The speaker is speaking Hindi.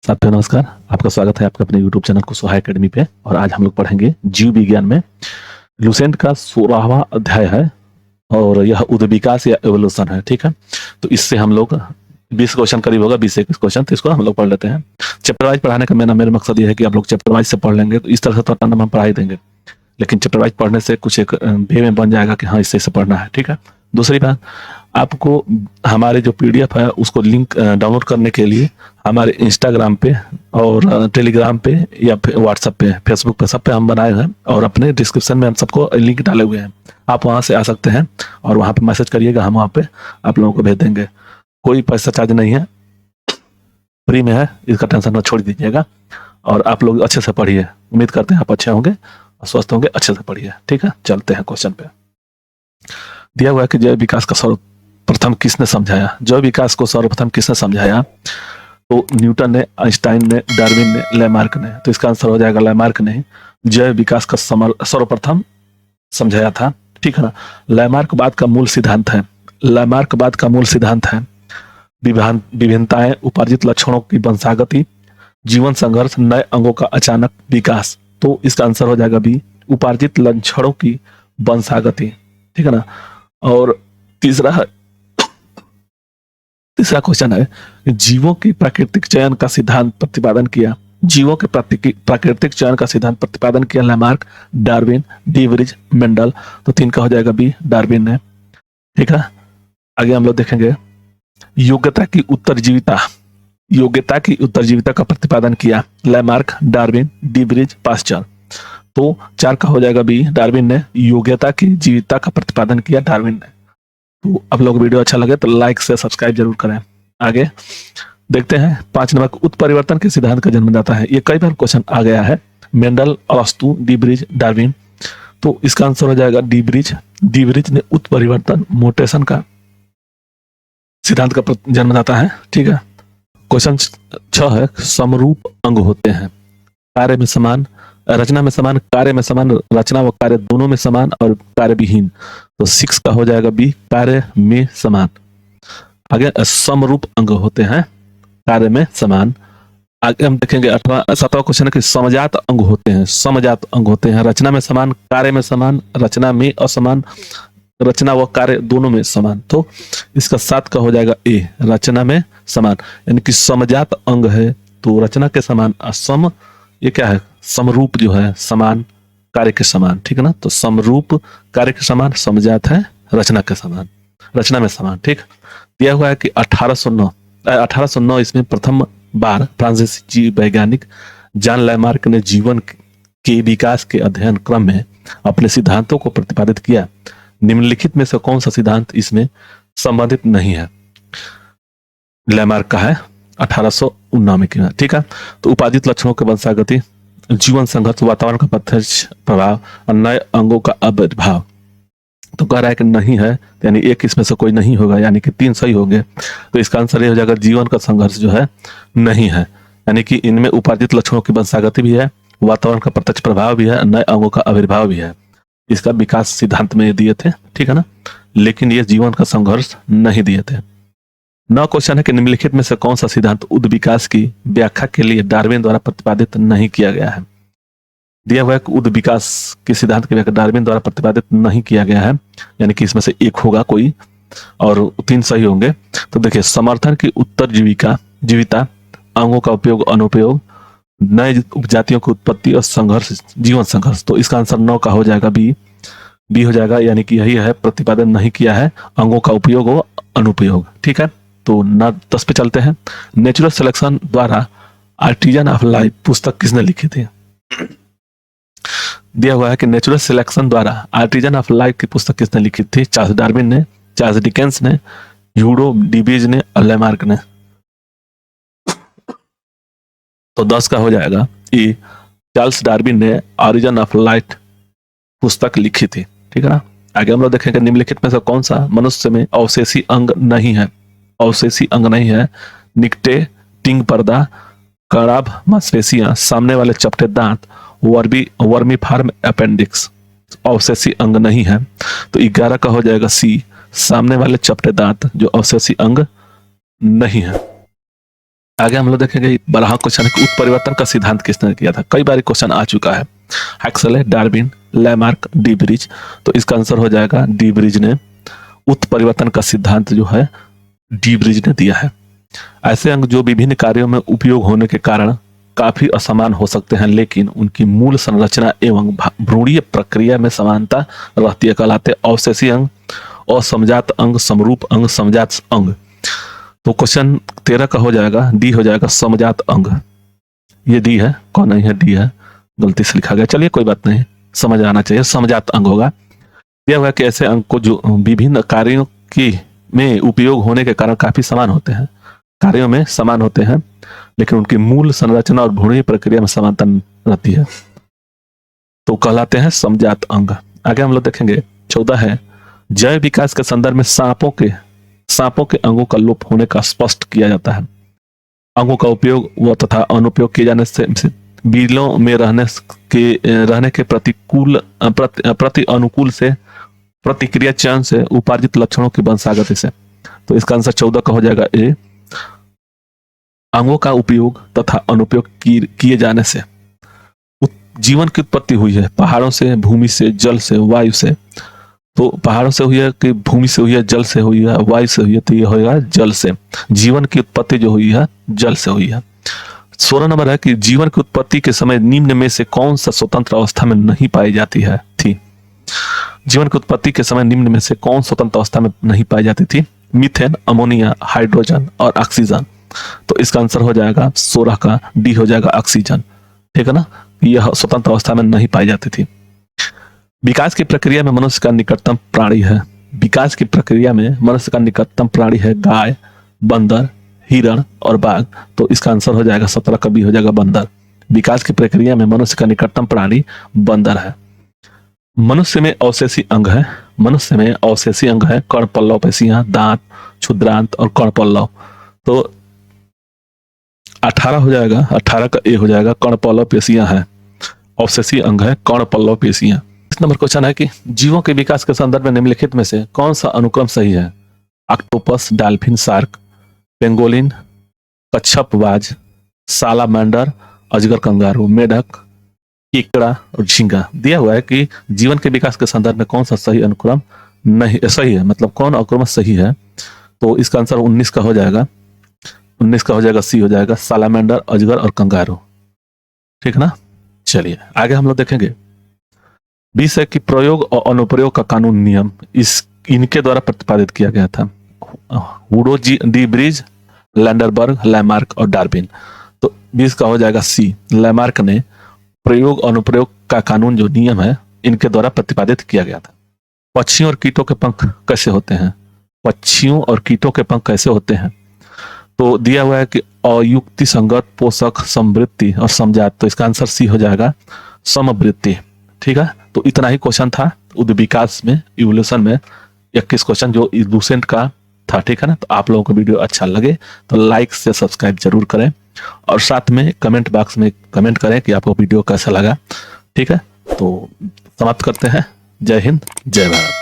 साथियों नमस्कार। आपका स्वागत है आपके अपने YouTube चैनल कुशवाहा एकेडमी पे। और आज हम लोग पढ़ेंगे जीव विज्ञान में लुसेंट का 16वां अध्याय है और यह उद्विकास या एवोल्यूशन है। ठीक है, तो इससे हम लोग 20 क्वेश्चन करीब होगा, 20-21 क्वेश्चन, तो इसको हम लोग पढ़ लेते हैं। चैप्टर वाइज पढ़ाने का मेरा मकसद यह है कि आप लोग चैप्टर वाइज से पढ़ लेंगे तो इस तरह से तो हम पढ़ा ही देंगे, लेकिन चैप्टर वाइज पढ़ने से कुछ एक वे में बन जाएगा कि हाँ इससे पढ़ना है। ठीक है, दूसरी बात, आपको हमारे जो पीडीएफ है उसको लिंक डाउनलोड करने के लिए हमारे इंस्टाग्राम पे और टेलीग्राम पे या व्हाट्सएप पे, फेसबुक पे, सब पे हम बनाए हैं और अपने डिस्क्रिप्शन में हम सबको लिंक डाले हुए हैं। आप वहां से आ सकते हैं और वहां पे मैसेज करिएगा, हम वहां पे आप लोगों को भेज देंगे। कोई पैसा चार्ज नहीं है, फ्री में है, इसका टेंशन मत छोड़ दीजिएगा। और आप लोग अच्छे से पढ़िए, उम्मीद करते हैं आप अच्छे होंगे, स्वस्थ होंगे, अच्छे से पढ़िए। ठीक है, चलते हैं क्वेश्चन पे। दिया हुआ है कि जैव विकास का सर्वप्रथम किसने समझाया? जैव विकास को सर्वप्रथम किसने समझाया? तो न्यूटन ने, आइंस्टाइन ने, डार्विन ने, लेमार्क ने। तो इसका आंसर हो जाएगा लेमार्क ने जैव विकास का सर्वप्रथम समझाया था। ठीक है ना। लेमार्कवाद का मूल सिद्धांत है, लेमार्कवाद का मूल सिद्धांत है विभिन्नताएं, उपार्जित लक्षणों की वंशागति, जीवन संघर्ष, नए अंगों का अचानक विकास। तो इसका आंसर हो जाएगा बी, उपार्जित लक्षणों की वंशागति। ठीक है ना। और तीसरा क्वेश्चन है, जीवों की प्राकृतिक चयन का सिद्धांत प्रतिपादन किया। जीवों के प्राकृतिक चयन का सिद्धांत प्रतिपादन किया लेमार्क, डार्विन, डीवरिज, मेंडल। तो 3 का हो जाएगा बी, डार्विन ने। ठीक है, आगे हम लोग देखेंगे योग्यता की उत्तरजीविता का प्रतिपादन किया लेमार्क, डार्विन, डीवरिज, पास्चर। तो 4 का हो जाएगा बी, डार्विन ने योग्यता की जीविता का प्रतिपादन किया, डार्विन ने। तो आप लोग वीडियो अच्छा लगे तो लाइक से सब्सक्राइब जरूर करें। आगे देखते हैं 5 नंबर, उत्परिवर्तन के सिद्धांत का जन्मदाता है। ये कई बार क्वेश्चन आ गया है, मेंडल, अरस्तू, डीवरिज, डार्विन। तो इसका आंसर हो जाएगा डीवरिज। डीवरिज ने उत्परिवर्तन, मोटेशन का सिद्धांत का जन्मदाता है। ठीक है, क्वेश्चन 6 है, समरूप अंग होते हैं, कार्य में समान, रचना में समान, कार्य में समान, रचना व कार्य दोनों में समान और कार्य विहीन। तो 6 का हो जाएगा बी, कार्य में समान। आगे समरूप अंग होते हैं, कार्य में समान। आगे हम देखेंगे 7वां क्वेश्चन है कि समजात अंग होते हैं। समजात अंग होते हैं, रचना में समान, कार्य में समान, रचना में असमान, रचना व कार्य दोनों में समान। तो इसका 7 का हो जाएगा ए, रचना में समान। यानी कि समजात अंग है तो रचना के समान, असम ये क्या है, समरूप जो है, समान कार्य के समान। ठीक है ना। तो समरूप कार्य के समान, समजात है रचना के समान, रचना में समान। ठीक, दिया हुआ है कि 1809 इसमें प्रथम बार फ्रांसीसी जीव वैज्ञानिक जॉन लेमार्क ने जीवन के विकास के अध्ययन क्रम में अपने सिद्धांतों को प्रतिपादित किया। निम्नलिखित में से कौन सा सिद्धांत इसमें संबंधित नहीं है? लेमार्क का है 1819 में किया। ठीक है, तो उपार्जित लक्षणों के वंशागति, जीवन संघर्ष, वातावरण का प्रत्यक्ष प्रभाव और नए अंगों का आविर्भाव। तो कह रहा है कि नहीं है, यानी एक इसमें से कोई नहीं होगा, यानी कि 3 सही होंगे। तो इसका आंसर ये हो जाएगा, जीवन का संघर्ष जो है नहीं है। यानी कि इनमें उपार्जित लक्षणों की वंशागति भी है, वातावरण का प्रत्यक्ष प्रभाव भी है, नए अंगों का आविर्भाव भी है। इसका विकास सिद्धांत में दिए थे। ठीक है ना, लेकिन ये जीवन का संघर्ष नहीं दिए थे। 9 क्वेश्चन है कि निम्नलिखित में से कौन सा सिद्धांत उद्विकास की व्याख्या के लिए डार्विन द्वारा प्रतिपादित नहीं किया गया है? दिया हुआ है कि उद्विकास के सिद्धांत की व्याख्या डार्विन द्वारा प्रतिपादित नहीं किया गया है, यानी कि इसमें से एक होगा कोई और 3 सही होंगे। तो देखिए, समर्थन की जीविता, अंगों का उपयोग, अनुपयोग, नए उपजातियों की उत्पत्ति और संघर्ष, जीवन संघर्ष। तो इसका आंसर 9 का हो जाएगा बी हो जाएगा, यानी कि यही है, प्रतिपादन नहीं किया है अंगों का उपयोग व अनुपयोग। ठीक है, तो 10 पे चलते हैं। नेचुरल सिलेक्शन द्वारा आर्टिजन ऑफ लाइफ पुस्तक किसने लिखी थी? दिया हुआ है कि नेचुरल सिलेक्शन द्वारा आर्टिजन ऑफ लाइफ की पुस्तक किसने लिखी थी? चार्ल्स डार्विन ने, चार्ल्स डिकेंस ने, ह्यूगो डीबेज ने और लेमार्क ने। तो 10 का हो जाएगा ए, चार्ल्स डार्विन ने ऑरिजिन ऑफ लाइफ पुस्तक लिखी थी। ठीक है ना। आगे हम लोग देखेंगे निम्नलिखित में से कौन सा मनुष्य में अवशेषी अंग नहीं है? अवशेषी अंग नहीं है, निकटे, टिंग पर्दा, कड़ाभ मांसपेशियां, सामने वाले चपटे दांत, वर्मी फार्म अपेंडिक्स। अवशेषी अंग नहीं है। तो 11 का हो जाएगा सी, सामने वाले चपटे दांत जो अवशेषी अंग नहीं है। आगे हम लोग देखेंगे बड़ा क्वेश्चन है कि उत्परिवर्तन का सिद्धांत किसने किया था। कई बार क्वेश्चन आ चुका है। हैक्सले, डार्विन, लैमार्क, डी ब्रिज। तो इसका आंसर हो जाएगा डी ब्रिज ने उत्परिवर्तन का सिद्धांत जो है डी ब्रिज ने दिया है। ऐसे अंग जो विभिन्न कार्यों में उपयोग होने के कारण काफी असमान हो सकते हैं, लेकिन उनकी मूल संरचना एवं भ्रूणीय प्रक्रिया में समानता रहती है, कहलाते अवशेषी अंग, असमजात अंग, समरूप अंग, समजात अंग। तो क्वेश्चन 13 का हो जाएगा डी हो जाएगा समजात अंग। ये डी है, कौन नहीं है, डी है, गलती से लिखा गया, चलिए कोई बात नहीं, समझ आना चाहिए, समजात अंग होगा। यह हुआ कि ऐसे अंग को जो विभिन्न कार्यों की में उपयोग होने के कारण काफी समान होते हैं, कार्यों में समान होते हैं, लेकिन उनकी मूल संरचना और भ्रूणीय प्रक्रिया में समानता रहती है, तो कहलाते हैं समजात अंग। आगे हम लोग देखेंगे 14 है जैव विकास के संदर्भ में सांपों के अंगों का लोप होने का स्पष्ट किया जाता है। अंगों का उपयोग व तथा अनुपयोग किए जाने से बिलों में रहने के प्रति अनुकूल से प्रतिक्रिया चयन से उपार्जित लक्षणों की वंशागति से। तो इसका आंसर 14 का हो जाएगा ए, अंगों का उपयोग तथा अनुपयोग किए जाने से जीवन की उत्पत्ति हुई है। पहाड़ों से, भूमि से, जल से, वायु से। तो पहाड़ों से हुई है कि भूमि से हुई है, जल से हुई है, वायु से हुई है, तो ये होगा जल से। जीवन की उत्पत्ति जो हुई है जल से हुई है। 16 नंबर है कि जीवन की उत्पत्ति के समय निम्न में से कौन सा स्वतंत्र अवस्था में नहीं पाई जाती है थी। जीवन की उत्पत्ति के समय निम्न में से कौन स्वतंत्र अवस्था में नहीं पाई जाती थी। मीथेन, अमोनिया, हाइड्रोजन और ऑक्सीजन। तो इसका आंसर हो जाएगा 16 का डी हो जाएगा ऑक्सीजन, ठीक है ना। यह स्वतंत्र अवस्था में नहीं पाई जाती थी। विकास की प्रक्रिया में मनुष्य का निकटतम प्राणी है। विकास की प्रक्रिया में मनुष्य का निकटतम प्राणी है गाय, बंदर, हिरण और बाघ। तो इसका आंसर हो जाएगा 17 का बी हो जाएगा बंदर। विकास की प्रक्रिया में मनुष्य का निकटतम प्राणी बंदर है। मनुष्य में अवशेषी अंग है। मनुष्य में अवशेषी अंग है कर्ण पल्लव पेशियां, दांत, क्षुद्रांत और कर्ण पल्लव। तो 18 हो जाएगा, 18 का ए हो जाएगा, कर्ण पल्लव पेशियां है, अवशेषी अंग है कर्ण पल्लव पेशियां। इस नंबर क्वेश्चन है कि जीवों के विकास के संदर्भ में निम्नलिखित में से कौन सा अनुक्रम सही है। Octopus, dolphin, shark, pangolin, कच्छपबाज, salamander, अजगर कंगारू, मेढक, केकड़ा और झींगा। दिया हुआ है कि जीवन के विकास के संदर्भ में कौन सा सही अनुक्रम नहीं सही है, मतलब कौन अनुक्रम सही है। तो इसका आंसर 19 का हो जाएगा, 19 का हो जाएगा सी हो जाएगा, सालामैंडर, अजगर और कंगारू, ठीक है ना। चलिए आगे हम लोग देखेंगे 20 है कि प्रयोग और अनुप्रयोग का कानून नियम इनके द्वारा प्रतिपादित किया गया था। वुडो, डी ब्रिज, लैंडरबर्ग, लैमार्क और डार्विन। तो 20 का हो जाएगा सी, लैमार्क ने प्रयोग अनुप्रयोग का कानून जो नियम है इनके द्वारा प्रतिपादित किया गया था। पक्षियों और कीटों के पंख कैसे होते हैं। पक्षियों और कीटों के पंख कैसे होते हैं। तो दिया हुआ है कि अयुक्ति संगत, पोषक, समवृत्ति और समजात। तो इसका आंसर सी हो जाएगा समवृत्ति, ठीक है। तो इतना ही क्वेश्चन था उद्भिद विकास में, इवोल्यूशन में 21 क्वेश्चन जो लूसेंट का था, ठीक है ना। तो आप लोगों को वीडियो अच्छा लगे तो लाइक से सब्सक्राइब जरूर करें और साथ में कमेंट बॉक्स में कमेंट करें कि आपको वीडियो कैसा लगा, ठीक है। तो समाप्त करते हैं। जय हिंद, जय भारत।